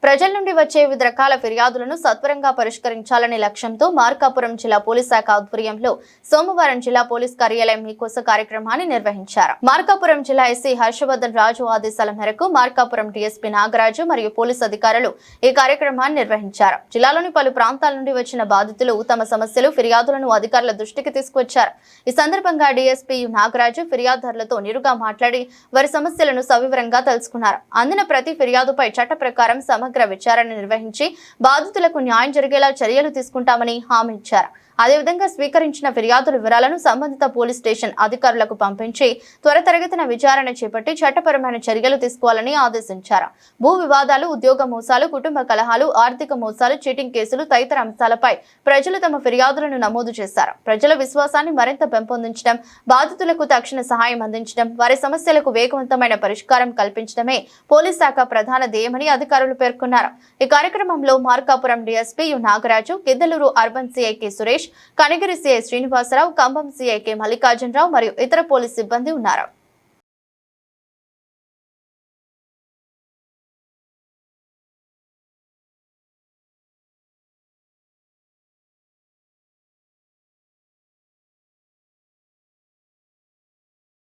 ప్రజల నుండి వచ్చే వివిధ రకాల ఫిర్యాదులను సత్వరంగా పరిష్కరించాలనే లక్ష్యంతో మార్కాపురం జిల్లా పోలీస్ శాఖ ఆధ్వర్యంలో సోమవారం జిల్లా పోలీస్ కార్యాలయం మీకోస కార్యక్రమాన్ని నిర్వహించారు. మార్కాపురం జిల్లా ఎస్సీ హర్షవర్ధన్ రాజు ఆదేశాల మేరకు మార్కాపురం డీఎస్పీ నాగరాజు మరియు పోలీస్ అధికారులు ఈ కార్యక్రమాన్ని నిర్వహించారు. జిల్లాలోని పలు ప్రాంతాల నుండి వచ్చిన బాధితులు తమ సమస్యలు ఫిర్యాదులను అధికారుల దృష్టికి తీసుకొచ్చారు. ఈ సందర్భంగా డీఎస్పీ నాగరాజు ఫిర్యాదుదారులతో నేరుగా మాట్లాడి వారి సమస్యలను సవివరంగా తెలుసుకున్నారు. అందిన ప్రతి ఫిర్యాదుపై చట్ట ప్రకారం సమగ్ర విచారణ నిర్వహించి బాధితులకు న్యాయం జరిగేలా చర్యలు తీసుకుంటామని హామీ ఇచ్చారు. అదేవిధంగా స్వీకరించిన ఫిర్యాదుల వివరాలను సంబంధిత పోలీస్ స్టేషన్ అధికారులకు పంపించి త్వరితగతిన విచారణ చేపట్టి చట్టపరమైన చర్యలు తీసుకోవాలని ఆదేశించారు. భూ వివాదాలు, ఉద్యోగ మోసాలు, కుటుంబ కలహాలు, ఆర్థిక మోసాలు, చీటింగ్ కేసులు తదితర అంశాలపై ప్రజలు తమ ఫిర్యాదులను నమోదు చేశారు. ప్రజల విశ్వాసాన్ని మరింత పెంపొందించడం, బాధితులకు తక్షణ సహాయం అందించడం, వారి సమస్యలకు వేగవంతమైన పరిష్కారం కల్పించడమే పోలీస్ శాఖ ప్రధాన ధ్యేయమని అధికారులు పేర్కొన్నారు. ఈ కార్యక్రమంలో Markapuram DSP Nagaraju, Giddalur urban CI K Suresh, Kanigiri CI Srinivasarao, Kambham CI K Mallikarjunarao మరియు ఇతర పోలీస్ సిబ్బంది ఉన్నారు.